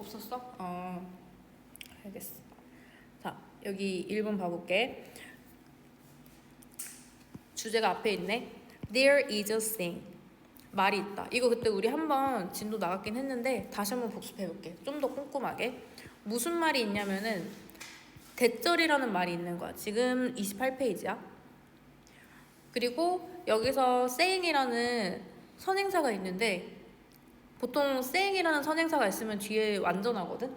없었어? 알겠어. 자, 여기 1번 봐볼게. 주제가 앞에 있네. There is a thing. 말이 있다. 이거 그때 우리 한번 진도 나갔긴 했는데 다시 한번 복습해볼게. 좀 더 꼼꼼하게. 무슨 말이 있냐면은 대절이라는 말이 있는 거야. 지금 28페이지야. 그리고 여기서 saying이라는 선행사가 있는데 보통 saying이라는 선행사가 있으면 뒤에 완전하거든?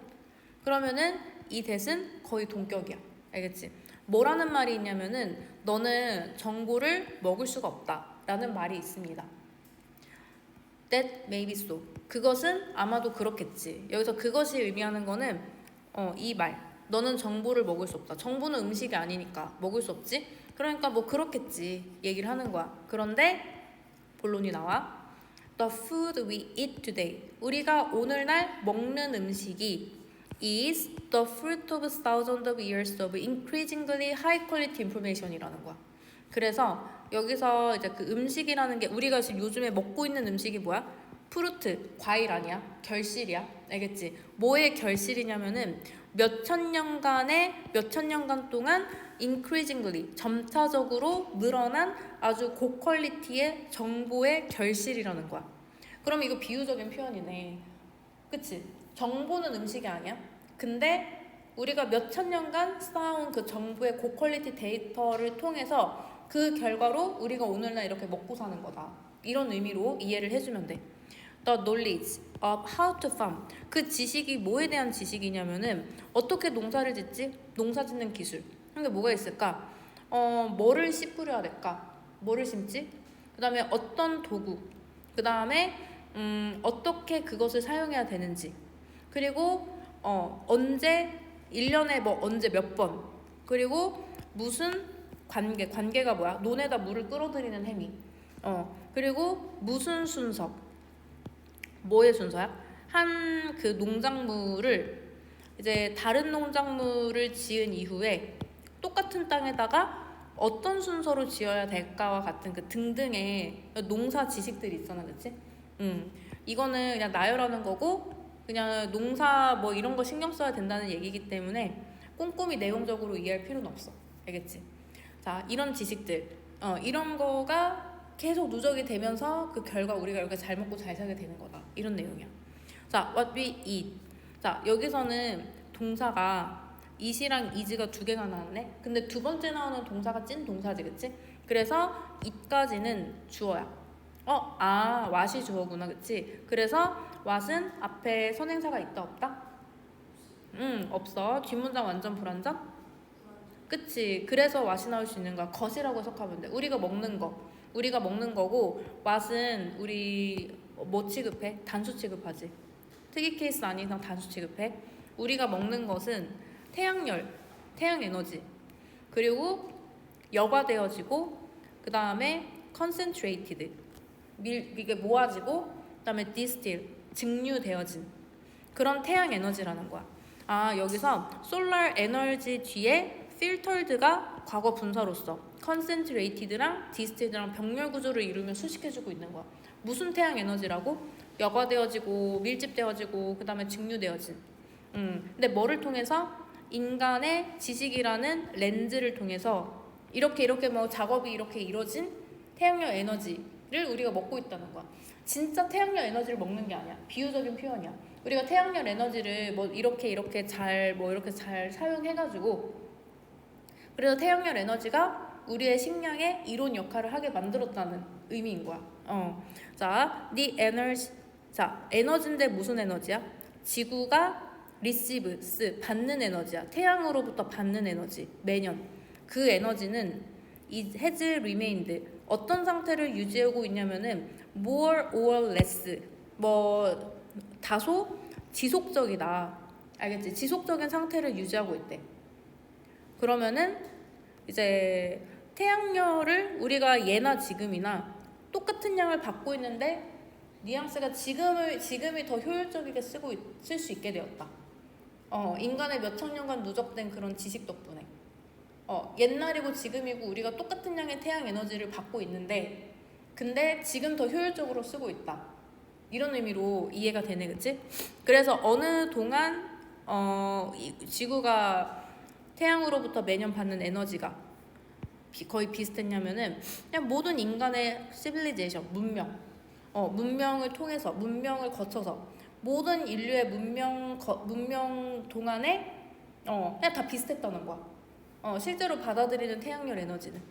그러면은 이 that은 거의 동격이야. 알겠지? 뭐라는 말이 있냐면은 너는 정보를 먹을 수가 없다 라는 말이 있습니다. That may be so. 그것은 아마도 그렇겠지. 여기서 그것이 의미하는 거는 이 말. 너는 정보를 먹을 수 없다. 정보는 음식이 아니니까 먹을 수 없지. 그러니까 뭐 그렇겠지 얘기를 하는 거야. 그런데 본론이 나와. The food we eat today. 우리가 오늘날 먹는 음식이 is the fruit of thousands of years of increasingly high quality information이라는 거야. 그래서 여기서 이제 그 음식이라는 게 우리가 지금 요즘에 먹고 있는 음식이 뭐야? 프루트, 과일 아니야? 결실이야. 알겠지? 뭐의 결실이냐면은 몇천 년간 동안 increasingly 점차적으로 늘어난 아주 고퀄리티의 정보의 결실이라는 거야. 그럼 이거 비유적인 표현이네. 그치? 정보는 음식이 아니야? 근데 우리가 몇천 년간 쌓아온 그 정보의 고퀄리티 데이터를 통해서 그 결과로 우리가 오늘날 이렇게 먹고 사는 거다. 이런 의미로 이해를 해주면 돼. The knowledge of how to farm. 그 지식이 뭐에 대한 지식이냐면은 어떻게 농사를 짓지? 농사 짓는 기술. 그게 뭐가 있을까? 뭐를 씨 뿌려야 될까? 뭐를 심지? 그 다음에 어떤 도구? 그 다음에 어떻게 그것을 사용해야 되는지. 그리고 언제 1년에 뭐 언제 몇 번. 그리고 무슨 관계가 뭐야? 논에다 물을 끌어들이는 행위. 그리고 무슨 순서? 뭐의 순서야? 한 그 농작물을 이제 다른 농작물을 지은 이후에 똑같은 땅에다가 어떤 순서로 지어야 될까와 같은 그 등등의 농사 지식들이 있잖아, 그치? 이거는 그냥 나열하는 거고 그냥 농사 뭐 이런 거 신경 써야 된다는 얘기이기 때문에 꼼꼼히 내용적으로 이해할 필요는 없어. 알겠지? 자, 이런 지식들, 이런 거가 계속 누적이 되면서 그 결과 우리가 이렇게 잘 먹고 잘 살게 되는 거다. 이런 내용이야. 자, what we eat. 자, 여기서는 동사가 it이랑 is가 두 개가 나왔네. 근데 두 번째 나오는 동사가 찐 동사지, 그치? 그래서 it까지는 주어야. what이 주어구나, 그치? 그래서 what은 앞에 선행사가 있다, 없다? 없어. 뒷문장 완전 불완전? 그치. 그래서 what이 나올 수 있는 거야. 것이라고 해석하면 돼. 우리가 먹는 거고 what은 우리 뭐 취급해? 단수 취급하지. 특이 케이스 아닌 이상 단수 취급해. 우리가 먹는 것은 태양열, 태양에너지, 그리고 여과되어지고 그 다음에 concentrated, 이게 모아지고 그 다음에 distill, 증류되어진 그런 태양에너지라는 거야. 여기서 solar energy 뒤에 filtered가 과거 분사로서 concentrated랑 distilled랑 병렬 구조를 이루며 수식해주고 있는 거야. 무슨 태양에너지라고? 여과되어지고 밀집되어지고 그 다음에 증류되어진. 근데 뭐를 통해서? 인간의 지식이라는 렌즈를 통해서 이렇게 뭐 작업이 이렇게 이루어진 태양열 에너지를 우리가 먹고 있다는 거야. 진짜 태양열 에너지를 먹는 게 아니야. 비유적인 표현이야. 우리가 태양열 에너지를 뭐 이렇게 잘 사용해가지고 그래서 태양열 에너지가 우리의 식량의 이론 역할을 하게 만들었다는 의미인 거야. 자, the energy. 자, 에너지인데 무슨 에너지야? 지구가 receive, 받는 에너지야. 태양으로부터 받는 에너지. 매년. 그 에너지는 has remained. 어떤 상태를 유지하고 있냐면은 more or less. 뭐 다소 지속적이다. 알겠지? 지속적인 상태를 유지하고 있대. 그러면은 이제 태양열을 우리가 예나 지금이나 똑같은 양을 받고 있는데 뉘앙스가 지금이 더 효율적이게 쓸 수 있게 되었다. 인간의 몇천 년간 누적된 그런 지식 덕분에 옛날이고 지금이고 우리가 똑같은 양의 태양 에너지를 받고 있는데 근데 지금 더 효율적으로 쓰고 있다. 이런 의미로 이해가 되네, 그치? 그래서 어느 동안 지구가 태양으로부터 매년 받는 에너지가 거의 비슷했냐면은 그냥 모든 인간의 시빌리제이션, 문명을 통해서, 문명을 거쳐서 모든 인류의 문명 동안에 그냥 다 비슷했다는 거야. 실제로 받아들이는 태양열 에너지는.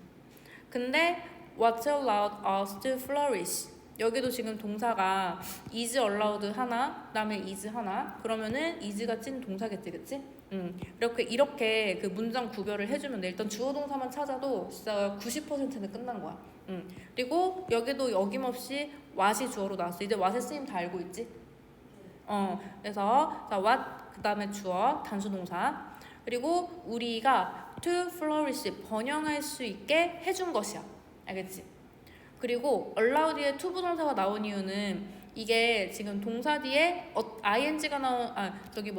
근데 what allowed us to flourish. 여기도 지금 동사가 is allowed 하나, 그다음에 is 하나. 그러면은 is가 찐 동사겠지, 그치? 이렇게 그 문장 구별을 해주면 돼. 일단 주어 동사만 찾아도 진짜 90%는 끝난 거야. 그리고 여기도 어김없이 what이 주어로 나왔어. 이제 what의 쓰임 다 알고 있지? 그래서 자, what 그다음에 주어 단수 동사. 그리고 우리가 to flourish 번영할 수 있게 해준 것이야. 알겠지? 그리고 allow 뒤에 to 부동사가 나온 이유는 이게 지금 동사 뒤에 ing가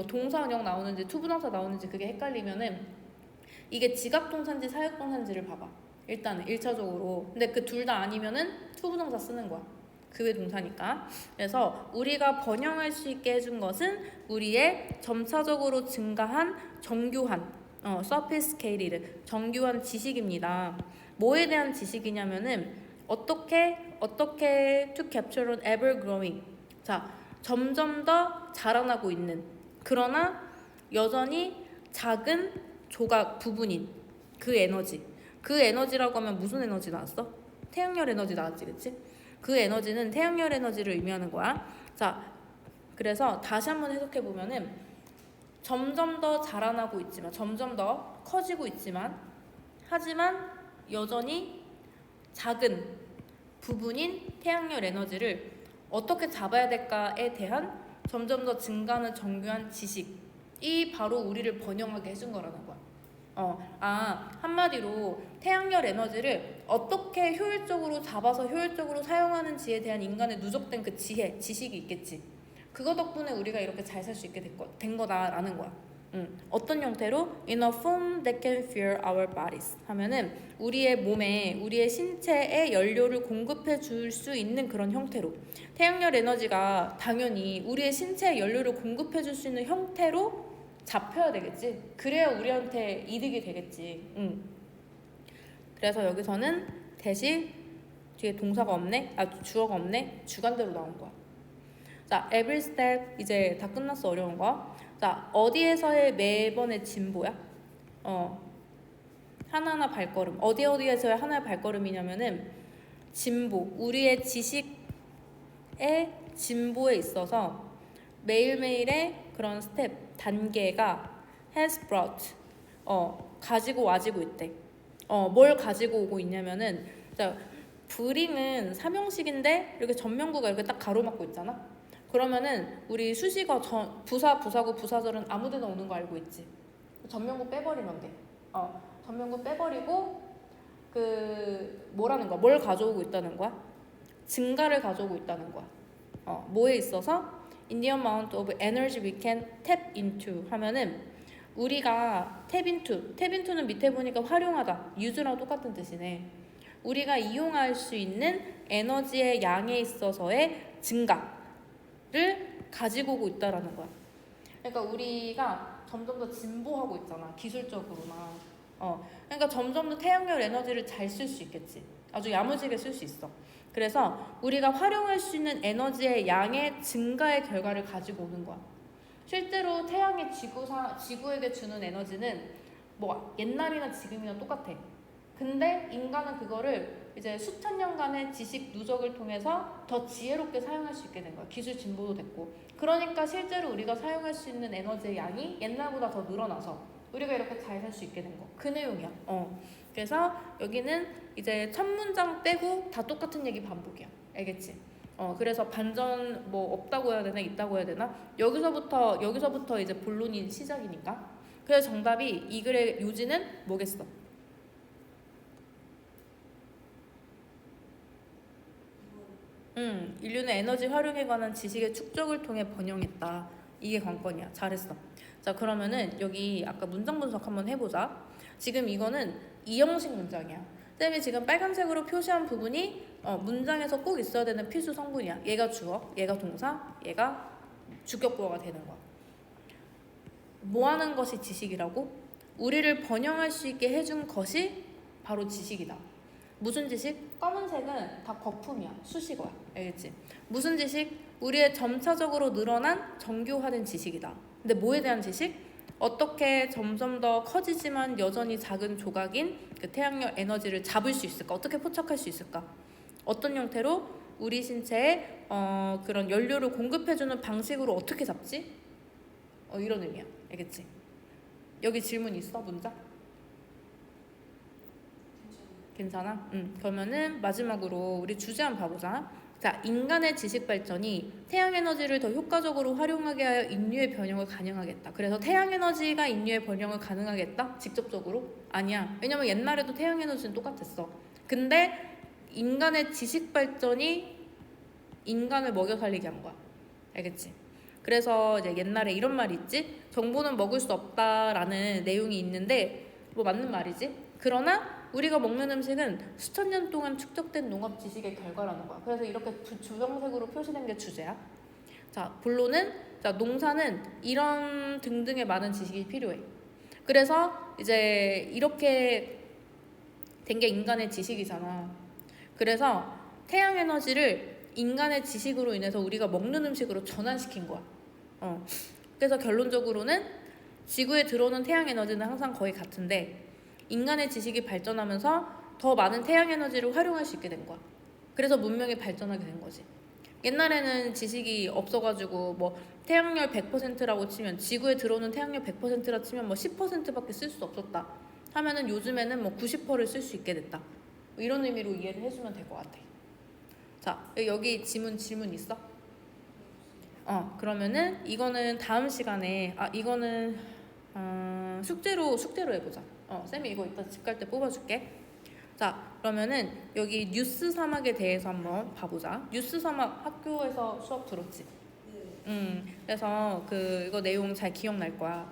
동사 원형 나오는지 to 부동사 나오는지 그게 헷갈리면은 이게 지각 동사인지 사역 동사인지를 봐봐. 일단은 1차적으로. 근데 그 둘 다 아니면은 to 부동사 쓰는 거야. 그 외 동사니까. 그래서 우리가 번영할 수 있게 해준 것은 우리의 점차적으로 증가한 정교한 sophisticated 정교한 지식입니다. 뭐에 대한 지식이냐면은 어떻게 to capture an ever growing. 자, 점점 더 자라나고 있는 그러나 여전히 작은 조각 부분인 그 에너지. 그 에너지라고 하면 무슨 에너지 나왔어? 태양열 에너지 나왔지, 그치? 그 에너지는 태양열 에너지를 의미하는 거야. 자, 그래서 다시 한번 해석해 보면은 점점 더 자라나고 있지만, 점점 더 커지고 있지만, 하지만 여전히 작은 부분인 태양열 에너지를 어떻게 잡아야 될까에 대한 점점 더 증가하는 정교한 지식이 바로 우리를 번영하게 해준 거라는 거야. 한마디로 태양열 에너지를 어떻게 효율적으로 잡아서 효율적으로 사용하는지에 대한 인간의 누적된 그 지식이 있겠지. 그거 덕분에 우리가 이렇게 잘 살 수 있게 된 거다라는 거야. 어떤 형태로? In a form that can fuel our bodies 하면은 우리의 몸에, 우리의 신체에 연료를 공급해 줄 수 있는 그런 형태로. 태양열 에너지가 당연히 우리의 신체에 연료를 공급해 줄 수 있는 형태로 잡혀야 되겠지. 그래야 우리한테 이득이 되겠지. 그래서 여기서는 대신 뒤에 동사가 없네, 주어가 없네, 주관대로 나온 거야. 자, every step 이제 다 끝났어. 어려운 거. 자, 어디에서의 매번의 진보야? 하나하나 발걸음. 어디에서의 하나의 발걸음이냐면은 진보, 우리의 지식의 진보에 있어서 매일매일의 그런 스텝, 단계가 has brought, 가지고 와지고 있대. 뭘 가지고 오고 있냐면은, 자, bring은 삼형식인데 이렇게 전명구가 이렇게 딱 가로막고 있잖아. 그러면은 우리 수식어 부사, 부사구, 부사절은 아무데나 오는 거 알고 있지? 전명구 빼버리면 돼. 전명구 빼버리고 뭐라는 거야? 뭘 가져오고 있다는 거야? 증가를 가져오고 있다는 거야. 뭐에 있어서? In the amount of energy we can tap into 하면은 우리가 tap into는 밑에 보니까 활용하다, use랑 똑같은 뜻이네. 우리가 이용할 수 있는 에너지의 양에 있어서의 증가를 가지고 오고 있다라는 거야. 그러니까 우리가 점점 더 진보하고 있잖아, 기술적으로나. 그러니까 점점 더 태양열 에너지를 잘 쓸 수 있겠지. 아주 야무지게 쓸 수 있어. 그래서 우리가 활용할 수 있는 에너지의 양의 증가의 결과를 가지고 오는 거야. 실제로 태양이 지구에게 주는 에너지는 뭐 옛날이나 지금이나 똑같아. 근데 인간은 그거를 이제 수천 년간의 지식 누적을 통해서 더 지혜롭게 사용할 수 있게 된 거야. 기술 진보도 됐고. 그러니까 실제로 우리가 사용할 수 있는 에너지의 양이 옛날보다 더 늘어나서 우리가 이렇게 잘 살 수 있게 된 거. 그 내용이야. 그래서 여기는 이제 첫 문장 빼고 다 똑같은 얘기 반복이야. 알겠지? 그래서 반전 뭐 없다고 해야 되나 있다고 해야 되나? 여기서부터 이제 본론이 시작이니까. 그래서 정답이 이 글의 요지는 뭐겠어? 인류는 에너지 활용에 관한 지식의 축적을 통해 번영했다. 이게 관건이야. 잘했어. 자, 그러면은 여기 아까 문장 분석 한번 해보자. 지금 이거는 이형식 문장이야. 쌤이 지금 빨간색으로 표시한 부분이 문장에서 꼭 있어야 되는 필수 성분이야. 얘가 주어, 얘가 동사, 얘가 주격보어가 되는 거야. 뭐 하는 것이 지식이라고? 우리를 번영할 수 있게 해준 것이 바로 지식이다. 무슨 지식? 검은색은 다 거품이야. 수식어야. 알겠지? 무슨 지식? 우리의 점차적으로 늘어난 정교화된 지식이다. 근데 뭐에 대한 지식? 어떻게 점점 더 커지지만 여전히 작은 조각인 그 태양열 에너지를 잡을 수 있을까? 어떻게 포착할 수 있을까? 어떤 형태로? 우리 신체에 그런 연료를 공급해주는 방식으로 어떻게 잡지? 이런 의미야. 알겠지? 여기 질문 있어? 문장? 괜찮아? 그러면은 마지막으로 우리 주제 한번 봐보자. 자, 인간의 지식 발전이 태양 에너지를 더 효과적으로 활용하게 하여 인류의 번영을 가능하겠다. 그래서 태양 에너지가 인류의 번영을 가능하겠다? 직접적으로? 아니야. 왜냐면 옛날에도 태양 에너지는 똑같았어. 근데 인간의 지식 발전이 인간을 먹여 살리게 한 거야. 알겠지? 그래서 이제 옛날에 이런 말이 있지? 정보는 먹을 수 없다라는 내용이 있는데 뭐 맞는 말이지? 그러나 우리가 먹는 음식은 수천 년 동안 축적된 농업 지식의 결과라는 거야. 그래서 이렇게 주황색으로 표시된 게 주제야. 자, 본론은 농사는 이런 등등의 많은 지식이 필요해. 그래서 이제 이렇게 된 게 인간의 지식이잖아. 그래서 태양 에너지를 인간의 지식으로 인해서 우리가 먹는 음식으로 전환시킨 거야. 그래서 결론적으로는 지구에 들어오는 태양 에너지는 항상 거의 같은데 인간의 지식이 발전하면서 더 많은 태양 에너지를 활용할 수 있게 된 거야. 그래서 문명이 발전하게 된 거지. 옛날에는 지식이 없어가지고 뭐 태양열 100%라고 치면 지구에 들어오는 태양열 100%라 치면 뭐 10%밖에 쓸 수 없었다 하면은 요즘에는 뭐 90%를 쓸 수 있게 됐다. 뭐 이런 의미로 이해를 해주면 될 것 같아. 자, 여기 질문 있어? 그러면은 이거는 다음 시간에 이거는 숙제로 해보자. 쌤이 이거 이따 집 갈 때 뽑아줄게. 자, 그러면은 여기 뉴스 사막에 대해서 한번 봐보자. 뉴스 사막 학교에서 수업 들었지? 그래서 이거 내용 잘 기억날 거야.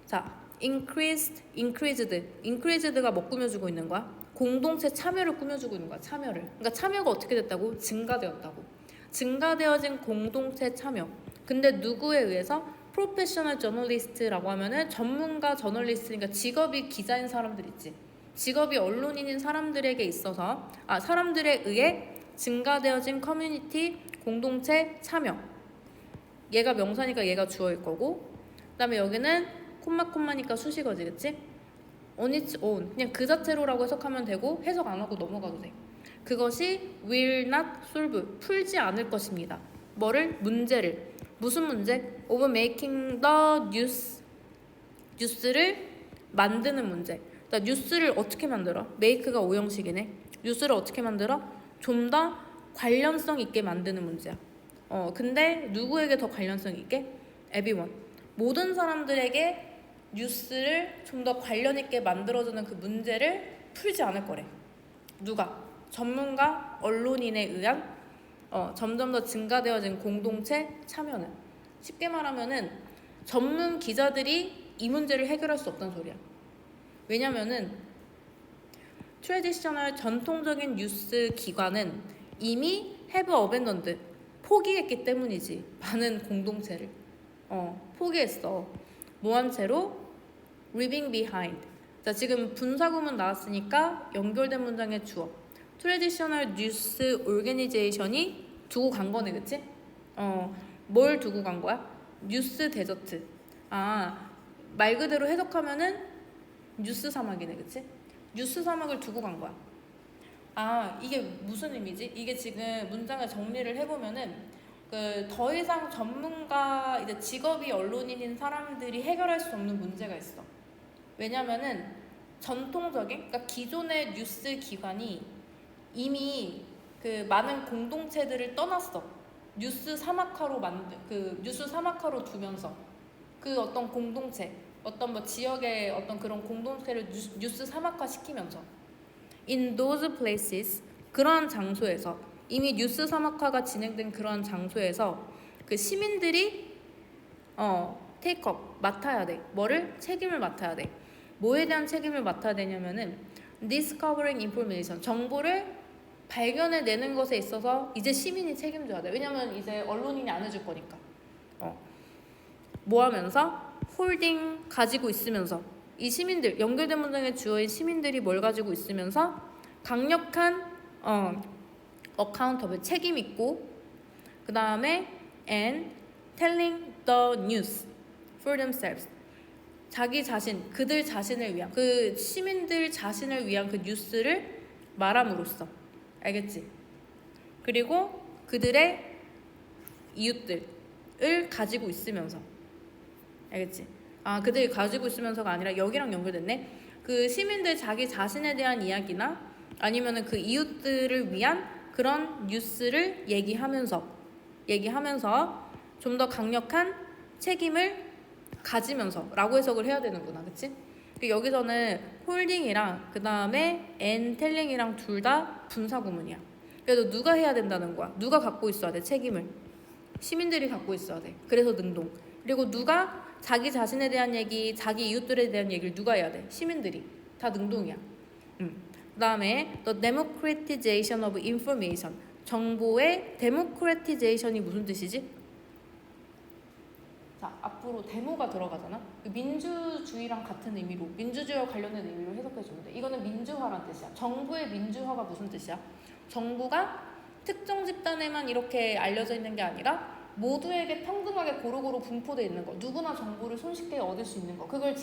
자, increased가 뭐 꾸며주고 있는 거야? 공동체 참여를 꾸며주고 있는 거야. 참여를. 그러니까 참여가 어떻게 됐다고? 증가되었다고. 증가되어진 공동체 참여. 근데 누구에 의해서? 프로페셔널 저널리스트라고 하면은 전문가 저널리스트니까 직업이 기자인 사람들 있지. 직업이 언론인인 사람들에게 있어서 사람들에 의해 증가되어진 커뮤니티 공동체 참여. 얘가 명사니까 얘가 주어일 거고, 그다음에 여기는 콤마니까 수식어지, 그치? on its own 그냥 그 자체로라고 해석하면 되고 해석 안 하고 넘어가도 돼. 그것이 will not solve 풀지 않을 것입니다. 뭐를? 문제를. 무슨 문제? of making the 뉴스를 만드는 문제. 그러니까 뉴스를 어떻게 만들어? make가 오형식이네. 뉴스를 어떻게 만들어? 좀 더 관련성 있게 만드는 문제야. 근데 누구에게 더 관련성 있게? everyone. 모든 사람들에게 뉴스를 좀 더 관련 있게 만들어주는 그 문제를 풀지 않을 거래. 누가? 전문가, 언론인에 의한 점점 더 증가되어진 공동체 참여는. 쉽게 말하면은 전문 기자들이 이 문제를 해결할 수 없다는 소리야. 왜냐면은 트래디셔널 전통적인 뉴스 기관은 이미 have abandoned 포기했기 때문이지. 많은 공동체를 포기했어. 뭐 한 채로? leaving behind. 자, 지금 분사구문 나왔으니까 연결된 문장의 주어. 트래디셔널 뉴스 오르게니제이션이 두고 간 거네, 그치? 뭘 두고 간 거야? 뉴스 데저트. 말 그대로 해석하면은 뉴스 사막이네, 그치? 뉴스 사막을 두고 간 거야. 이게 무슨 의미지? 이게 지금 문장을 정리를 해보면은 더 이상 전문가, 이제 직업이 언론인인 사람들이 해결할 수 없는 문제가 있어. 왜냐면은 전통적인, 그러니까 기존의 뉴스 기관이 이미 많은 공동체들을 떠났어. 뉴스 사막화로 두면서 어떤 공동체, 어떤 뭐 지역의 어떤 그런 공동체를 뉴스 사막화 시키면서 in those places 그러한 장소에서 이미 뉴스 사막화가 진행된 그런 장소에서 그 시민들이 take up 맡아야 돼. 뭐를? 책임을 맡아야 돼. 뭐에 대한 책임을 맡아야 되냐면은 discovering information, 정보를 발견해내는 것에 있어서 이제 시민이 책임져야 돼. 왜냐면 이제 언론인이 안 해줄 거니까. 뭐 하면서? holding, 가지고 있으면서. 이 시민들, 연결된 문장의 주어인 시민들이 뭘 가지고 있으면서 강력한 accountable, 책임 있고, 그 다음에 and telling the news for themselves, 자기 자신, 그들 자신을 위한, 그 시민들 자신을 위한 그 뉴스를 말함으로써. 알겠지? 그리고 그들의 이웃들을 가지고 있으면서. 알겠지? 그들이 가지고 있으면서가 아니라 여기랑 연결됐네. 그 시민들 자기 자신에 대한 이야기나 아니면은 그 이웃들을 위한 그런 뉴스를 얘기하면서 좀 더 강력한 책임을 가지면서 라고 해석을 해야 되는구나. 그치? 여기서는 홀딩이랑 그 다음에 and telling이랑 둘 다 분사구문이야. 그래서 누가 해야 된다는 거야. 누가 갖고 있어야 돼, 책임을. 시민들이 갖고 있어야 돼. 그래서 능동. 그리고 누가 자기 자신에 대한 얘기, 자기 이웃들에 대한 얘기를 누가 해야 돼? 시민들이. 다 능동이야. 그 다음에 the democratization of information, 정보의 democratization이 무슨 뜻이지? 자, 앞으로 데모가 들어가잖아. 민주주의랑 같은 의미로, 민주주의와 관련된 의미로 해석해주면 돼. 이거는 민주화란 뜻이야. 정부의 민주화가 무슨 뜻이야? 정부가 특정 집단에만 이렇게 알려져 있는 게 아니라 모두에게 평등하게 고루고루 분포되어 있는 거. 누구나 정보를 손쉽게 얻을 수 있는 거. 그걸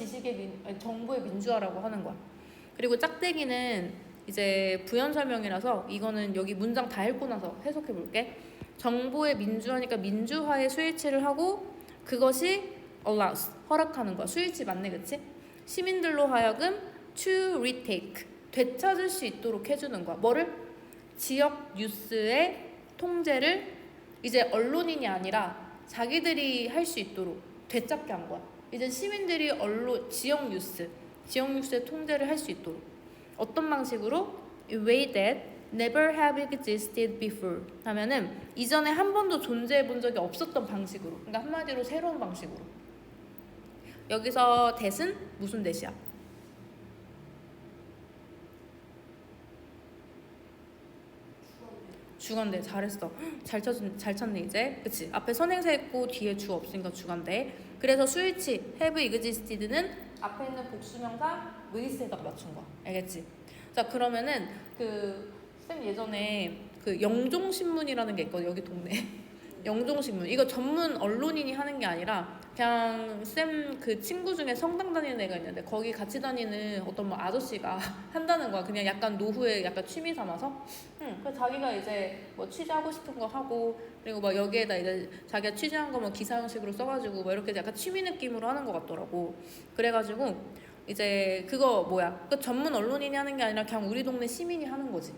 정부의 민주화라고 하는 거야. 그리고 짝대기는 이제 부연 설명이라서 이거는 여기 문장 다 읽고 나서 해석해 볼게. 정보의 민주화니까 민주화에 스위치를 하고 그것이 allows, 허락하는 거야. 스위치 맞네, 그치? 시민들로 하여금 to retake, 되찾을 수 있도록 해주는 거야. 뭐를? 지역 뉴스의 통제를 이제 언론인이 아니라 자기들이 할 수 있도록 되찾게 한 거야. 이제 시민들이 지역 뉴스의 통제를 할 수 있도록. 어떤 방식으로? A way that never have existed before 하면은 이전에 한 번도 존재해 본 적이 없었던 방식으로. 그러니까 한마디로 새로운 방식으로. 여기서 that은 무슨 that이야? 주관대. 잘했어. 잘 찾네 이제. 그치? 앞에 선행사 있고 뒤에 주 없으니까 주관대. 그래서 스위치 have existed는 앞에 있는 복수명사 with에다 맞춘 거야. 알겠지? 자, 그러면은 쌤 예전에 영종신문이라는 게 있거든. 여기 동네 영종신문. 이거 전문 언론인이 하는 게 아니라 그냥 쌤 친구 중에 성당 다니는 애가 있는데 거기 같이 다니는 어떤 뭐 아저씨가 한다는 거야. 그냥 약간 노후에 약간 취미 삼아서. 그래서 자기가 이제 뭐 취재하고 싶은 거 하고, 그리고 막 여기에다 이제 자기가 취재한 거 뭐 기사 형식으로 써가지고 뭐 이렇게 약간 취미 느낌으로 하는 것 같더라고. 그래가지고 이제 그거 그 전문 언론인이 하는 게 아니라 그냥 우리 동네 시민이 하는 거지.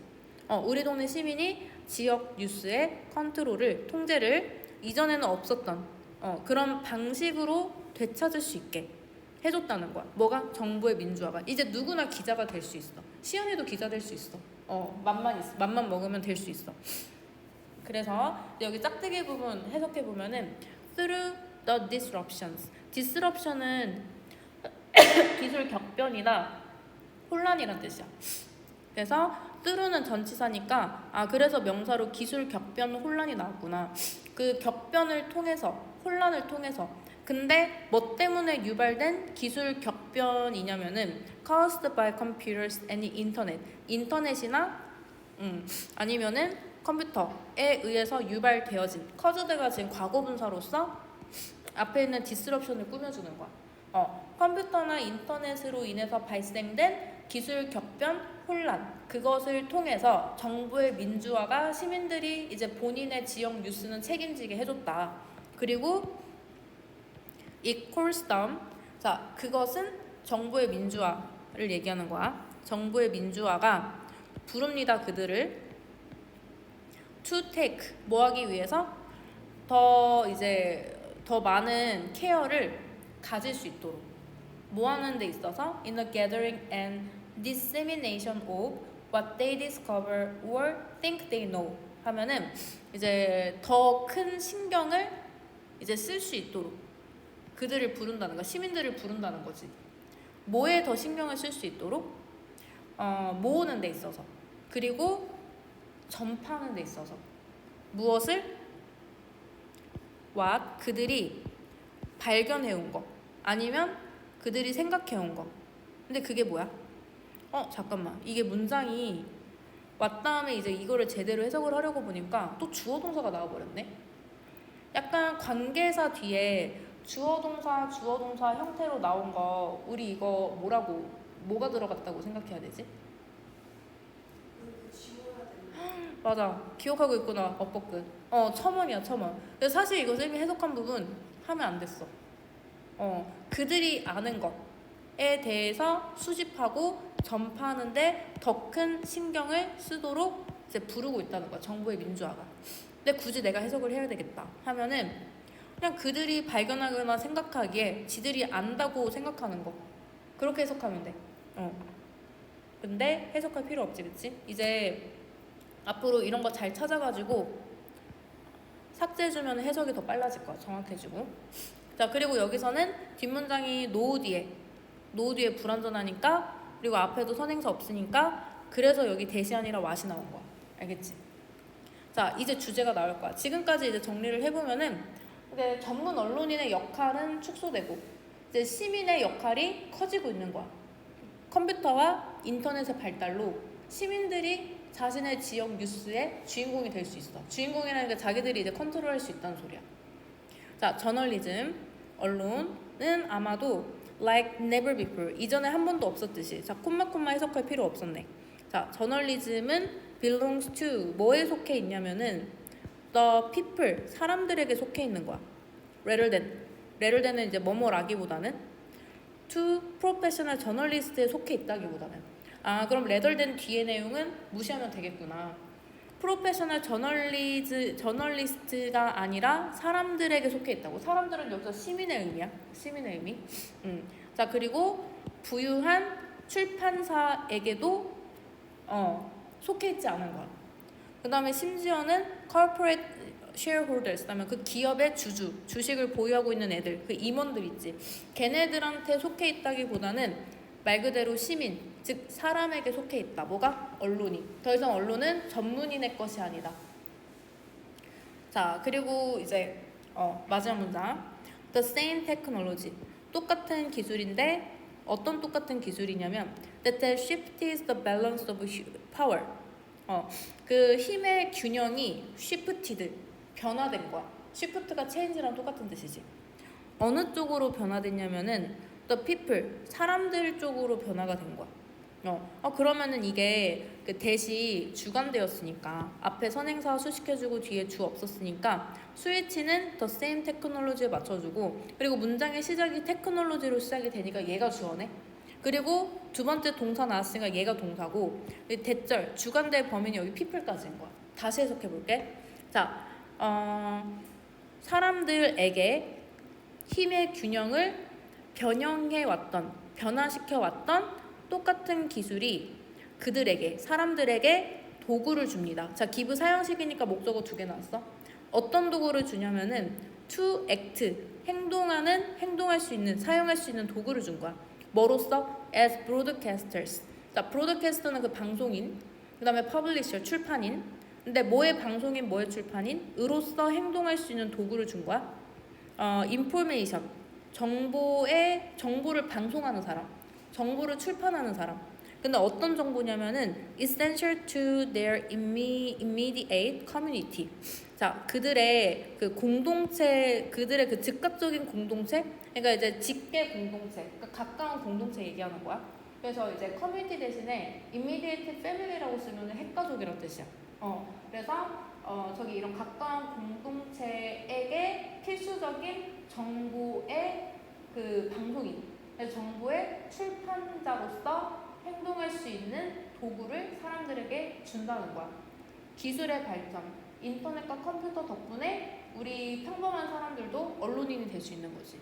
우리 동네 시민이 지역 뉴스의 컨트롤을, 통제를 이전에는 없었던 그런 방식으로 되찾을 수 있게 해줬다는 거야. 뭐가? 정부의 민주화가. 이제 누구나 기자가 될 수 있어. 시연이도 기자 될 수 있어. 맘만 먹으면 될 수 있어. 그래서 여기 짝대기 부분 해석해 보면은 through the disruptions. disruption은 기술 격변이나 혼란이란 뜻이야. 그래서 through는 전치사니까 그래서 명사로 기술 격변 혼란이 나왔구나. 그 격변을 통해서, 혼란을 통해서. 근데 뭐 때문에 유발된 기술 격변이냐면은 caused by computers and internet. 인터넷이나 아니면은 컴퓨터에 의해서 유발되어진. caused가 지금 과거분사로서 앞에 있는 disruption을 꾸며주는 거야. 컴퓨터나 인터넷으로 인해서 발생된 기술 격변, 혼란, 그것을 통해서 정부의 민주화가 시민들이 이제 본인의 지역 뉴스는 책임지게 해줬다. 그리고 it calls down, 자, 그것은 정부의 민주화를 얘기하는 거야. 정부의 민주화가 부릅니다 그들을 to take, 뭐 하기 위해서? 더 많은 케어를 가질 수 있도록. 뭐 하는 데 있어서? in the gathering and dissemination of what they discover or think they know 하면은 이제 더 큰 신경을 이제 쓸 수 있도록 그들을 부른다는 거, 시민들을 부른다는 거지. 뭐에 더 신경을 쓸 수 있도록? 모으는 데 있어서, 그리고 전파하는 데 있어서. 무엇을? what, 그들이 발견해온 거, 아니면 그들이 생각해온 거. 근데 그게 뭐야? 잠깐만, 이게 문장이 왔 다음에 이제 이거를 제대로 해석을 하려고 보니까 또 주어 동사가 나와버렸네. 약간 관계사 뒤에 주어 동사 형태로 나온 거, 우리 이거 뭐가 들어갔다고 생각해야 되지? 맞아, 기억하고 있구나. 업법끝. 첨언이야, 첨언. 그래서 사실 이거 쌤이 해석한 부분 하면 안 됐어. 그들이 아는 것에 대해서 수집하고 전파하는데 더 큰 신경을 쓰도록 이제 부르고 있다는 거야, 정보의 민주화가. 근데 굳이 내가 해석을 해야 되겠다 하면은 그냥 그들이 발견하거나 생각하기에 지들이 안다고 생각하는 거, 그렇게 해석하면 돼. 근데 해석할 필요 없지, 그치? 이제 앞으로 이런 거 잘 찾아가지고 삭제해주면 해석이 더 빨라질 거야, 정확해지고. 자, 그리고 여기서는 뒷문장이 노후 뒤에 불완전하니까, 그리고 앞에도 선행사 없으니까, 그래서 여기 대시안이라 왓이 나온 거야. 알겠지? 자, 이제 주제가 나올 거야. 지금까지 이제 정리를 해보면은, 이제 전문 언론인의 역할은 축소되고, 이제 시민의 역할이 커지고 있는 거야. 컴퓨터와 인터넷의 발달로 시민들이 자신의 지역 뉴스의 주인공이 될 수 있어. 주인공이라는 게 자기들이 이제 컨트롤할 수 있다는 소리야. 자, 저널리즘, 언론은 아마도 like never before, 이전에 한 번도 없었듯이. 자, 콤마 해석할 필요 없었네. 자, 저널리즘은 belongs to, 뭐에 속해 있냐면은 the people, 사람들에게 속해 있는 거야. rather than은 이제 뭐뭐라기보다는 to professional journalist에 속해 있다기보다는. 그럼 rather than 뒤의 내용은 무시하면 되겠구나. 프로페셔널 저널리스트가 아니라 사람들에게 속해 있다고. 사람들은 여기서 시민의 의미야. 시민의 의미. 자, 그리고 부유한 출판사에게도 속해 있지 않은 거야. 그 다음에 심지어는 corporate shareholders, 그다음에 그 기업의 주식을 보유하고 있는 애들, 그 임원들 있지. 걔네들한테 속해 있다기보다는 말 그대로 시민, 즉 사람에게 속해 있다. 뭐가? 언론이. 더 이상 언론은 전문인의 것이 아니다. 자, 그리고 이제 마지막 문장. The same technology. 똑같은 기술인데 어떤 똑같은 기술이냐면 that shifts the balance of power. 그 힘의 균형이 shifted, 변화된 거야. shift가 change랑 똑같은 뜻이지. 어느 쪽으로 변화됐냐면은 the people, 사람들 쪽으로 변화가 된 거야. 그러면은 이게 그 대시 주관되었으니까, 앞에 선행사 수식해주고 뒤에 주 없었으니까 스위치는 the same technology에 맞춰주고, 그리고 문장의 시작이 테크놀로지로 시작이 되니까 얘가 주어네. 그리고 두 번째 동사 나왔으니까 얘가 동사고, 대절 주관될 범위는 여기 people까지인 거야. 다시 해석해볼게. 자, 사람들에게 힘의 균형을 변화시켜왔던 똑같은 기술이 그들에게, 사람들에게 도구를 줍니다. 자, 기브 사형식이니까 목적어 2개 나왔어. 어떤 도구를 주냐면은 to act, 행동할 수 있는, 사용할 수 있는 도구를 준 거야. 뭐로써? as broadcasters. 자, broadcaster는 그 방송인, 그 다음에 publisher, 출판인. 근데 뭐의 방송인, 뭐의 출판인? 으로써 행동할 수 있는 도구를 준 거야. information, 정보를 방송하는 사람, 정보를 출판하는 사람. 근데 어떤 정보냐면은 essential to their immediate community. 자, 그들의 그 공동체, 그들의 그 즉각적인 공동체, 그러니까 이제 직계 공동체, 그러니까 가까운 공동체 얘기하는 거야. 그래서 이제 커뮤니티 대신에 immediate family라고 쓰면 핵가족이란 뜻이야. 그래서 저기 이런 가까운 공동체에게 필수적인 정보의 그 방송인, 정보의 출판자로서 행동할 수 있는 도구를 사람들에게 준다는 거야. 기술의 발전, 인터넷과 컴퓨터 덕분에 우리 평범한 사람들도 언론인이 될 수 있는 거지.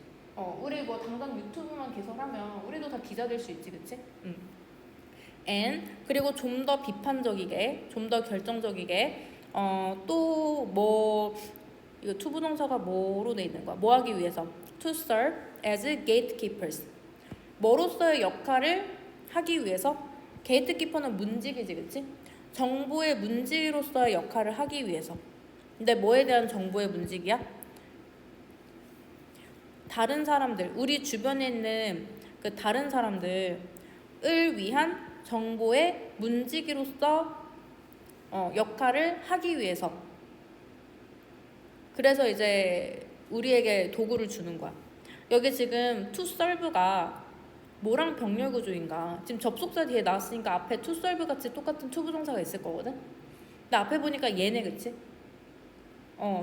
우리 뭐 당장 유튜브만 개설하면 우리도 다 기자 될 수 있지, 그치? and 그리고 좀 더 비판적이게, 좀 더 결정적이게, 또 뭐 이거 투부동사가 뭐로 돼 있는 거야? 뭐 하기 위해서? To serve as gatekeepers. 뭐로서의 역할을 하기 위해서? 게이트키퍼는 문지기지, 그치? 정보의 문지기로서의 역할을 하기 위해서. 근데 뭐에 대한 정보의 문지기야? 다른 사람들, 우리 주변에 있는 그 다른 사람들을 위한 정보의 문지기로서 역할을 하기 위해서. 그래서 이제 우리에게 도구를 주는 거야. 여기 지금 to serve가 뭐랑 병렬 구조인가? 지금 접속사 뒤에 나왔으니까 앞에 to serve 같이 똑같은 to 부정사가 있을 거거든? 근데 앞에 보니까 얘네, 그치?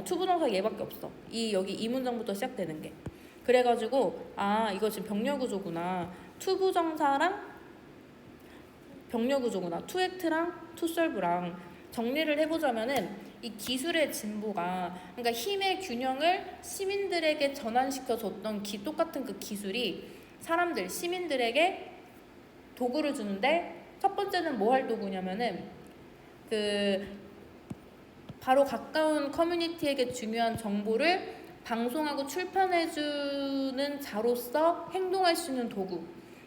to 부정사 얘밖에 없어. 여기 이 문장부터 시작되는 게. 그래가지고 이거 지금 병렬 구조구나. to 부정사랑 병렬 구조구나. to act랑 to serve랑 정리를 해보자면은 이 기술의 진보가, 그러니까 힘의 균형을 시민들에게 전환시켜줬던 똑같은 그 기술이 사람들, 시민들에게 도구를 주는데, 첫 번째는 뭐 할 도구냐면은 바로 가까운 커뮤니티에게 중요한 정보를 방송하고 출판해주는 자로서 행동할 수 있는 도구.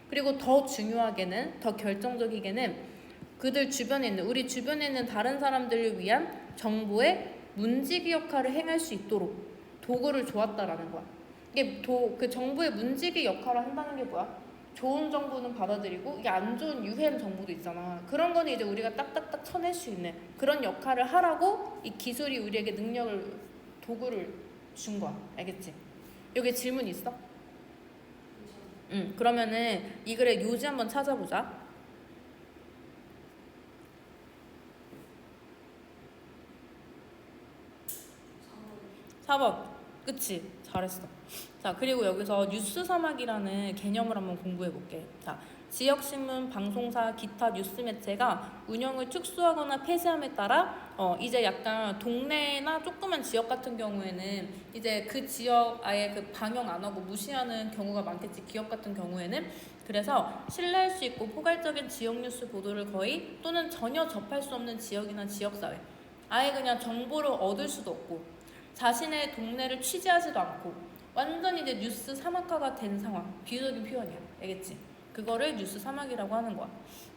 그리고 더 중요하게는, 더 결정적이게는 그들 주변에 있는, 우리 주변에 있는 다른 사람들을 위한 정보의 문지기 역할을 행할 수 있도록 도구를 주었다라는 거야. 이게 그 정보의 문지기 역할을 한다는 게 뭐야? 좋은 정보는 받아들이고 이게 안 좋은 유해한 정보도 있잖아. 그런 거는 이제 우리가 딱딱딱 쳐낼 수 있는 그런 역할을 하라고 이 기술이 우리에게 도구를 준 거야. 알겠지? 여기 질문 있어? 응. 그러면은 이 글의 요지 한번 찾아보자. 4번. 그치? 잘했어. 자, 그리고 여기서 뉴스 사막이라는 개념을 한번 공부해 볼게. 자, 지역신문, 방송사, 기타 뉴스 매체가 운영을 축소하거나 폐쇄함에 따라 이제 약간 동네나 조그만 지역 같은 경우에는 이제 그 지역 아예 그 방영 안 하고 무시하는 경우가 많겠지. 기업 같은 경우에는. 그래서 신뢰할 수 있고 포괄적인 지역 뉴스 보도를 거의 또는 전혀 접할 수 없는 지역이나 지역사회, 아예 그냥 정보를 얻을 수도 없고 자신의 동네를 취재하지도 않고 완전 이제 뉴스 사막화가 된 상황. 비유적인 표현이야. 알겠지? 그거를 뉴스 사막이라고 하는 거야.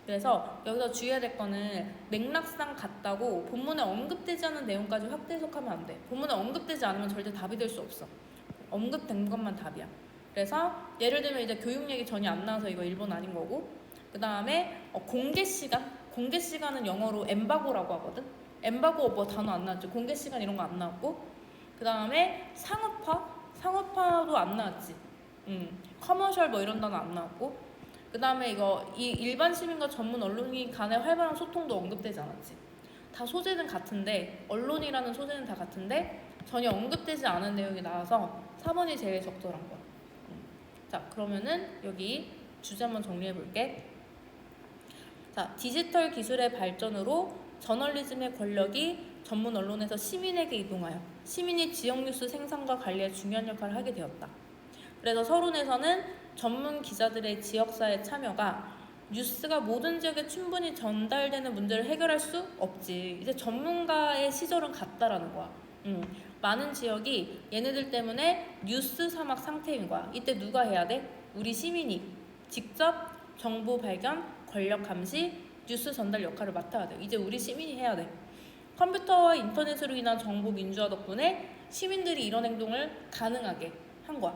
그래서 여기서 주의해야 될 거는 맥락상 같다고 본문에 언급되지 않은 내용까지 확대 해석하면 안 돼. 본문에 언급되지 않으면 절대 답이 될 수 없어. 언급된 것만 답이야. 그래서 예를 들면 이제 교육 얘기 전혀 안 나와서 이거 일본 아닌 거고, 그 다음에 공개 시간은 영어로 엠바고라고 하거든. 엠바고 뭐 단어 안 나왔지. 공개 시간 이런 거 안 나왔고, 그 다음에 상업화도 안 나왔지. 커머셜 뭐 이런 단어 안 나왔고, 그 다음에 이 일반 시민과 전문 언론이 간의 활발한 소통도 언급되지 않았지. 다 소재는 같은데, 언론이라는 소재는 다 같은데 전혀 언급되지 않은 내용이 나와서 4번이 제일 적절한 거야. 자, 그러면은 여기 주제 한번 정리해 볼게. 자, 디지털 기술의 발전으로 저널리즘의 권력이 전문 언론에서 시민에게 이동하여 시민이 지역 뉴스 생산과 관리에 중요한 역할을 하게 되었다. 그래서 서론에서는 전문 기자들의 지역사회 참여가 뉴스가 모든 지역에 충분히 전달되는 문제를 해결할 수 없지. 이제 전문가의 시절은 갔다라는 거야. 많은 지역이 얘네들 때문에 뉴스 사막 상태인 거야. 이때 누가 해야 돼? 우리 시민이 직접 정보 발견, 권력 감시, 뉴스 전달 역할을 맡아야 돼. 이제 우리 시민이 해야 돼. 컴퓨터와 인터넷으로 인한 정보 민주화 덕분에 시민들이 이런 행동을 가능하게 한 거야.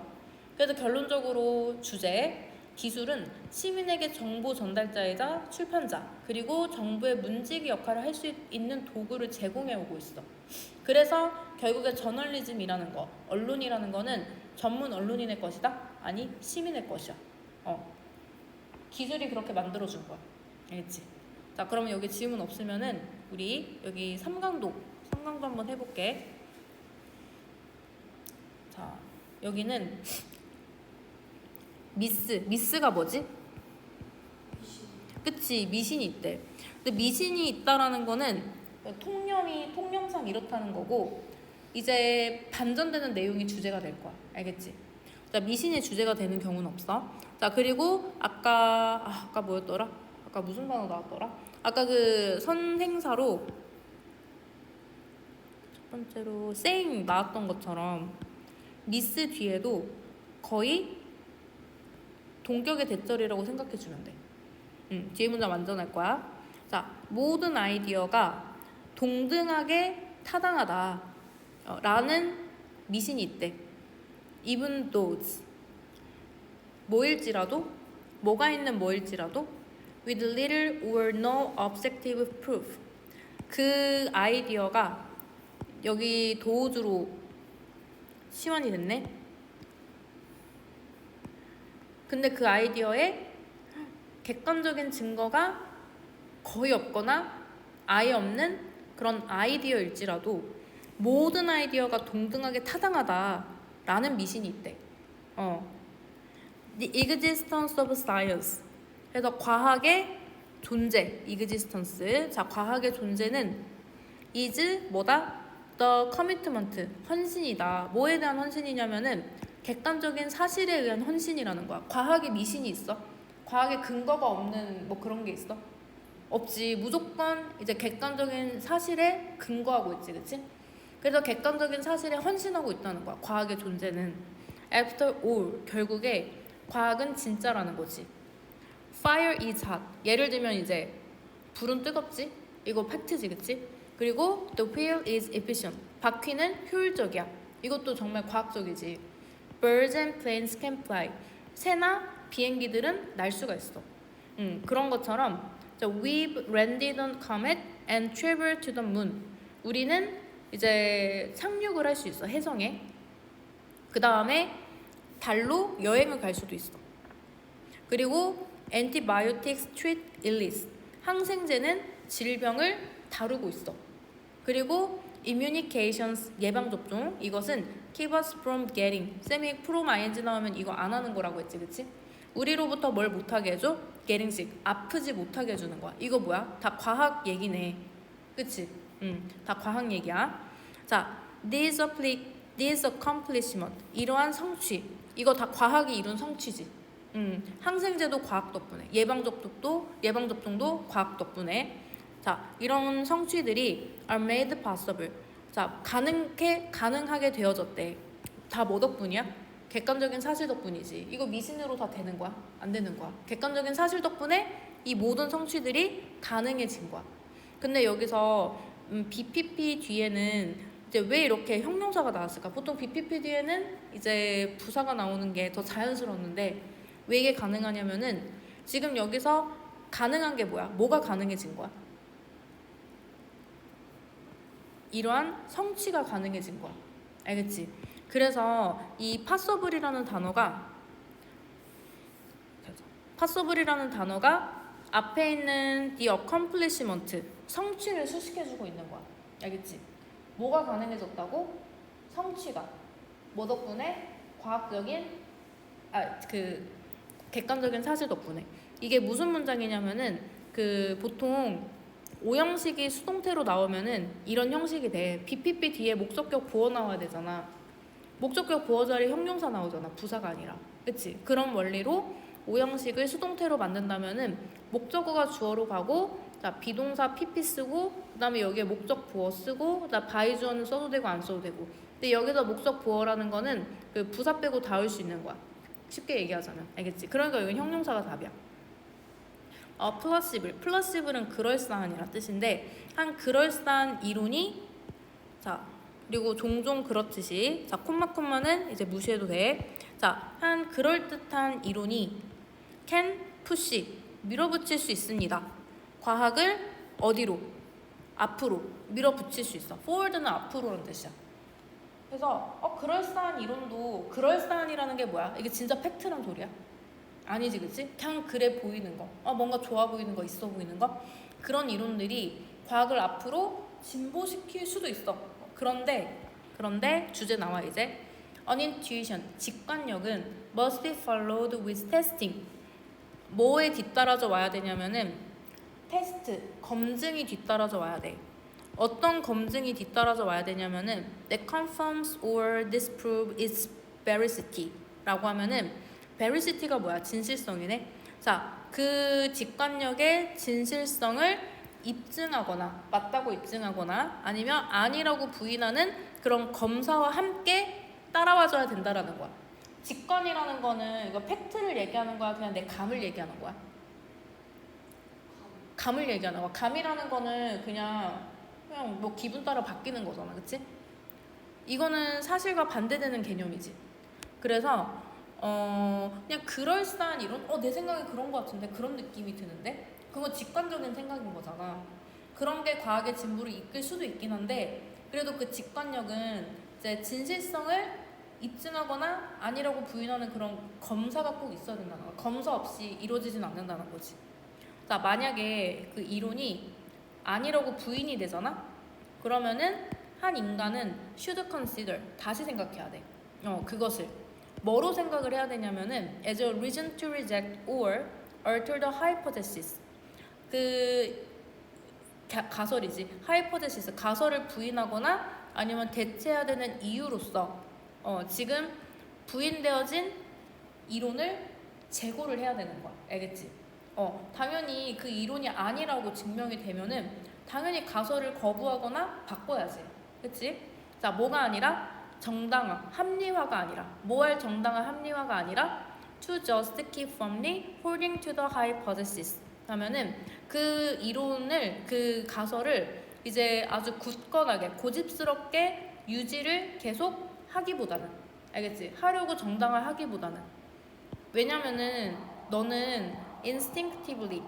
그래서 결론적으로 주제, 기술은 시민에게 정보 전달자이자 출판자, 그리고 정부의 문지기 역할을 할 수 있는 도구를 제공해 오고 있어. 그래서 결국에 저널리즘이라는 거, 언론이라는 거는 전문 언론인의 것이다? 아니, 시민의 것이야. 기술이 그렇게 만들어준 거야. 알겠지? 자, 그러면 여기 질문 없으면은 우리 여기 삼강도 한번 해볼게. 자, 여기는 미스가 뭐지? 그치, 미신이 있대. 근데 미신이 있다라는 거는 통념상 이렇다는 거고, 이제 반전되는 내용이 주제가 될 거야. 알겠지? 자, 미신이 주제가 되는 경우는 없어. 자, 그리고 아까 뭐였더라? 아까 무슨 단어 나왔더라? 아까 그 선행사로 첫 번째로 saying 나왔던 것처럼 미스 뒤에도 거의 동격의 대절이라고 생각해 주면 돼. 뒤에 문장 완전할 거야. 자, 모든 아이디어가 동등하게 타당하다 라는 미신이 있대. Even those 뭐일지라도 뭐가 있는 뭐일지라도 with little or no objective proof 그 아이디어가 여기 도우주로 시원이 됐네. 근데 그 아이디어에 객관적인 증거가 거의 없거나 아예 없는 그런 아이디어일지라도 모든 아이디어가 동등하게 타당하다라는 미신이 있대. The existence of science. 그래서 과학의 존재, existence. 자, 과학의 존재는 is 뭐다? The commitment, 헌신이다. 뭐에 대한 헌신이냐면은 객관적인 사실에 의한 헌신이라는 거야. 과학에 미신이 있어? 과학에 근거가 없는 뭐 그런 게 있어? 없지. 무조건 이제 객관적인 사실에 근거하고 있지, 그치? 그래서 객관적인 사실에 헌신하고 있다는 거야. 과학의 존재는. After all, 결국에 과학은 진짜라는 거지. Fire is hot. 예를 들면 이제 불은 뜨겁지? 이거 팩트지, 그치? 그리고 the wheel is efficient. 바퀴는 효율적이야. 이것도 정말 과학적이지. Birds and planes can fly. 새나 비행기들은 날 수가 있어. 그런 것처럼 We've landed on comet and traveled to the moon. 우리는 이제 착륙을 할 수 있어, 해성에. 그 다음에 달로 여행을 갈 수도 있어. 그리고 antibiotics treat illness. 항생제는 질병을 다루고 있어. 그리고 immunications 예방접종. 이것은 keep us from getting. 쌤이 from ing 나오면 이거 안 하는 거라고 했지, 그치? 우리로부터 뭘 못하게 해줘? getting sick. 아프지 못하게 해주는 거야. 이거 뭐야? 다 과학 얘기네. 그치? 다 과학 얘기야. 자, this accomplishment. 이러한 성취. 이거 다 과학이 이룬 성취지. 항생제도 과학 덕분에. 예방접종도 과학 덕분에. 자, 이런 성취들이 are made possible. 자, 가능하게 되어졌대. 다 뭐 덕분이야? 객관적인 사실 덕분이지. 이거 미신으로 다 되는 거야? 안 되는 거야. 객관적인 사실 덕분에 이 모든 성취들이 가능해진 거야. 근데 여기서 BPP 뒤에는 이제 왜 이렇게 형용사가 나왔을까? 보통 BPP 뒤에는 이제 부사가 나오는 게 더 자연스러웠는데 왜 이게 가능하냐면은 지금 여기서 가능한 게 뭐야? 뭐가 가능해진 거야? 이러한 성취가 가능해진 거야. 알겠지? 그래서 이 possible이라는 단어가 앞에 있는 the accomplishment 성취를 수식해주고 있는 거야. 알겠지? 뭐가 가능해졌다고? 성취가. 뭐 덕분에? 과학적인 객관적인 사실 덕분에. 이게 무슨 문장이냐면은 보통 오형식이 수동태로 나오면은 이런 형식이 돼. BPP 뒤에 목적격 보어 나와야 되잖아. 목적격 보어 자리에 형용사 나오잖아. 부사가 아니라. 그치? 그런 원리로 오형식을 수동태로 만든다면은 목적어가 주어로 가고 자, 비동사 PP 쓰고 그 다음에 여기에 목적 보어 쓰고 그다음 by 주어는 써도 되고 안 써도 되고. 근데 여기서 목적 보어라는 거는 그 부사 빼고 다 올 수 있는 거야. 쉽게 얘기하자면. 알겠지? 그러니까 여기 형용사가 답이야. 플러시블은 그럴싸한이란 뜻인데 한 그럴싸한 이론이 자 그리고 종종 그렇듯이 자 콤마는 이제 무시해도 돼. 자, 한 그럴듯한 이론이 can push 밀어붙일 수 있습니다. 과학을 어디로? 앞으로 밀어붙일 수 있어. forward는 앞으로라는 뜻이야. 그래서 그럴싸한 이론도 그럴싸한이라는 게 뭐야? 이게 진짜 팩트란 소리야? 아니지, 그치? 그냥 그래 보이는 거. 뭔가 좋아 보이는 거, 있어 보이는 거. 그런 이론들이 과학을 앞으로 진보시킬 수도 있어. 그런데 주제 나와 이제. An intuition, 직관력은 must be followed with testing. 뭐에 뒤따라져 와야 되냐면은 테스트, 검증이 뒤따라져 와야 돼. 어떤 검증이 뒤따라져 와야 되냐면은 that confirms or disproves its veracity 라고 하면은 vericity가 뭐야? 진실성이네. 자, 그 직관력의 진실성을 입증하거나 맞다고 입증하거나 아니면 아니라고 부인하는 그런 검사와 함께 따라와줘야 된다라는 거야. 직관이라는 거는 이거 팩트를 얘기하는 거야? 그냥 내 감을 얘기하는 거야? 감을 얘기하는 거야. 감이라는 거는 그냥 뭐 기분 따라 바뀌는 거잖아, 그치? 이거는 사실과 반대되는 개념이지. 그래서 그냥 그럴싸한 이론? 내 생각에 그런 거 같은데 그런 느낌이 드는데 그건 직관적인 생각인 거잖아. 그런 게 과학의 진보를 이끌 수도 있긴 한데 그래도 그 직관력은 이제 진실성을 입증하거나 아니라고 부인하는 그런 검사가 꼭 있어야 된다는 거야. 검사 없이 이루어지진 않는다는 거지. 자, 만약에 그 이론이 아니라고 부인이 되잖아? 그러면은 한 인간은 should consider, 다시 생각해야 돼. 그것을 뭐로 생각을 해야 되냐면은 as a reason to reject or alter the hypothesis. 그 가설이지. hypothesis, 가설을 부인하거나 아니면 대체해야 되는 이유로서 지금 부인되어진 이론을 재고를 해야 되는 거야. 알겠지? 당연히 그 이론이 아니라고 증명이 되면은 당연히 가설을 거부하거나 바꿔야지. 그치? 자, 뭐가 아니라? 정당화, 합리화가 아니라. 뭐 할 정당화, 합리화가 아니라 to just keep firmly holding to the hypothesis 하면은 그 이론을, 그 가설을 이제 아주 굳건하게 고집스럽게 유지를 계속 하기보다는, 알겠지? 하려고 정당화 하기보다는. 왜냐면은 너는 instinctively,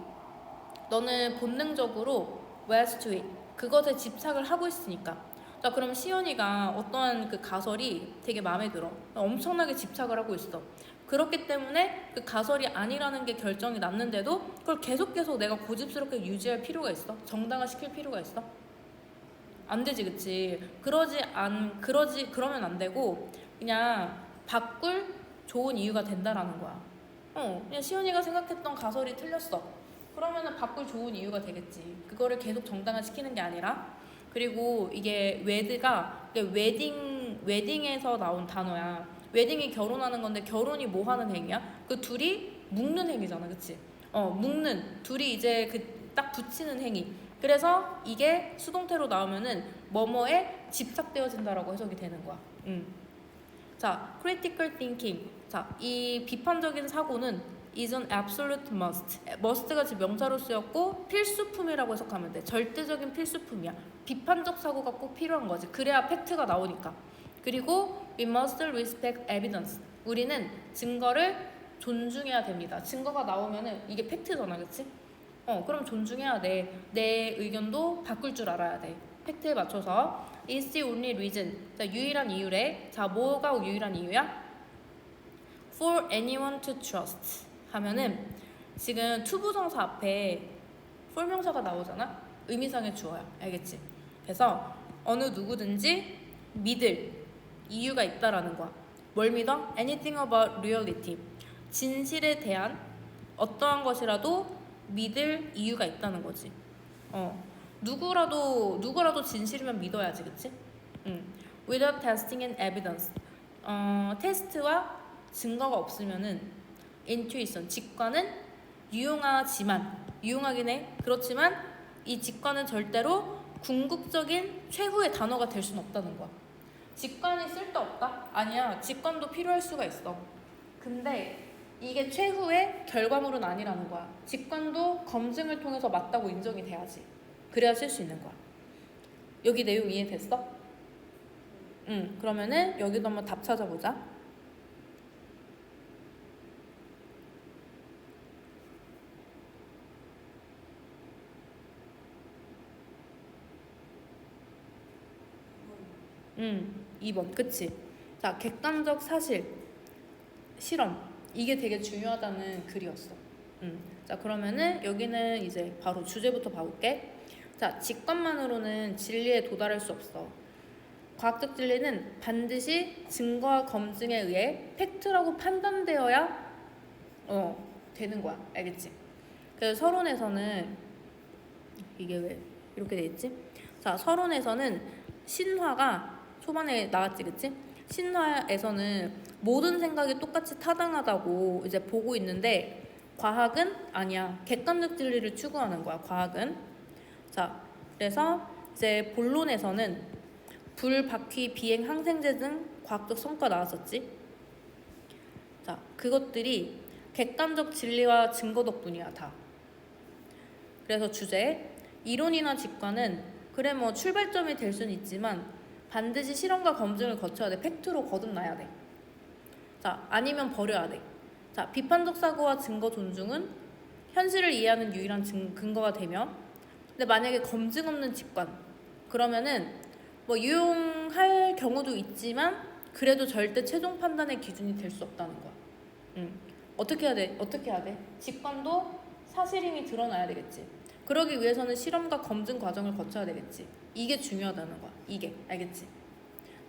너는 본능적으로 west to it, 그것에 집착을 하고 있으니까. 자, 그럼 시연이가 어떠한 그 가설이 되게 마음에 들어. 엄청나게 집착을 하고 있어. 그렇기 때문에 그 가설이 아니라는 게 결정이 났는데도 그걸 계속 내가 고집스럽게 유지할 필요가 있어? 정당화시킬 필요가 있어? 안 되지, 그치? 그러면 안 되고 그냥 바꿀 좋은 이유가 된다라는 거야. 그냥 시연이가 생각했던 가설이 틀렸어. 그러면은 바꿀 좋은 이유가 되겠지. 그거를 계속 정당화시키는 게 아니라. 그리고 이게 웨드가 웨딩에서 나온 단어야. 웨딩이 결혼하는 건데 결혼이 뭐 하는 행위야? 그 둘이 묶는 행위잖아, 그치? 묶는, 둘이 이제 그 딱 붙이는 행위. 그래서 이게 수동태로 나오면은 뭐뭐에 집착되어진다라고 해석이 되는 거야. 자, critical thinking. 자, 이 비판적인 사고는 is an absolute must. must가 지금 명사로 쓰였고 필수품이라고 해석하면 돼. 절대적인 필수품이야. 비판적 사고가 꼭 필요한 거지. 그래야 팩트가 나오니까. 그리고 we must respect evidence. 우리는 증거를 존중해야 됩니다. 증거가 나오면은 이게 팩트잖아, 그치? 그럼 존중해야 돼. 내 의견도 바꿀 줄 알아야 돼. 팩트에 맞춰서. is the only reason. 자, 유일한 이유래. 자, 뭐가 유일한 이유야? for anyone to trust 하면은 지금 투부정사 앞에 for 명사가 나오잖아? 의미상의 주어야. 알겠지? 그래서 어느 누구든지 믿을 이유가 있다라는 거야. 뭘 믿어? anything about reality. 진실에 대한 어떠한 것이라도 믿을 이유가 있다는 거지. 누구라도 진실이면 믿어야지, 그치? Without testing and evidence. 테스트와 증거가 없으면은 intuition, 직관은 유용하긴 해. 그렇지만 이 직관은 절대로 궁극적인 최후의 단어가 될 수는 없다는 거야. 직관이 쓸데없다? 아니야. 직관도 필요할 수가 있어. 근데 이게 최후의 결과물은 아니라는 거야. 직관도 검증을 통해서 맞다고 인정이 돼야지. 그래야 쓸 수 있는 거야. 여기 내용 이해됐어? 그러면은 여기도 한번 답 찾아보자. 음, 2번. 그치? 자, 객관적 사실, 실험. 이게 되게 중요하다는 글이었어. 자, 그러면은 여기는 이제 바로 주제부터 봐볼게. 자, 직관만으로는 진리에 도달할 수 없어. 과학적 진리는 반드시 증거와 검증에 의해 팩트라고 판단되어야 되는 거야. 알겠지? 그래서 서론에서는 이게 왜 이렇게 돼 있지? 자, 서론에서는 신화가 초반에 나왔지, 그치? 신화에서는 모든 생각이 똑같이 타당하다고 이제 보고 있는데 과학은 아니야. 객관적 진리를 추구하는 거야, 과학은. 자, 그래서 이제 본론에서는 불, 바퀴, 비행, 항생제 등 과학적 성과 나왔었지. 자, 그것들이 객관적 진리와 증거 덕분이야, 다. 그래서 주제, 이론이나 직관은 그래 뭐 출발점이 될 수는 있지만 반드시 실험과 검증을 거쳐야 돼. 팩트로 거듭나야 돼. 자, 아니면 버려야 돼. 자, 비판적 사고와 증거 존중은 현실을 이해하는 유일한 근거가 되며, 근데 만약에 검증 없는 직관, 그러면은 뭐 유용할 경우도 있지만 그래도 절대 최종 판단의 기준이 될 수 없다는 거야. 어떻게 해야 돼? 어떻게 해야 돼? 직관도 사실임이 드러나야 되겠지. 그러기 위해서는 실험과 검증 과정을 거쳐야 되겠지. 이게 중요하다는 거야. 이게. 알겠지?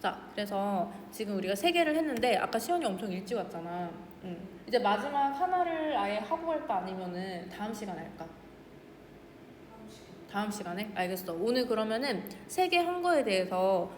자, 그래서 지금 우리가 3개를 했는데 아까 시원이 엄청 일찍 왔잖아. 이제 마지막 하나를 아예 하고 갈까 아니면은 다음 시간에 할까? 다음 시간에? 알겠어. 오늘 그러면은 3개 한 거에 대해서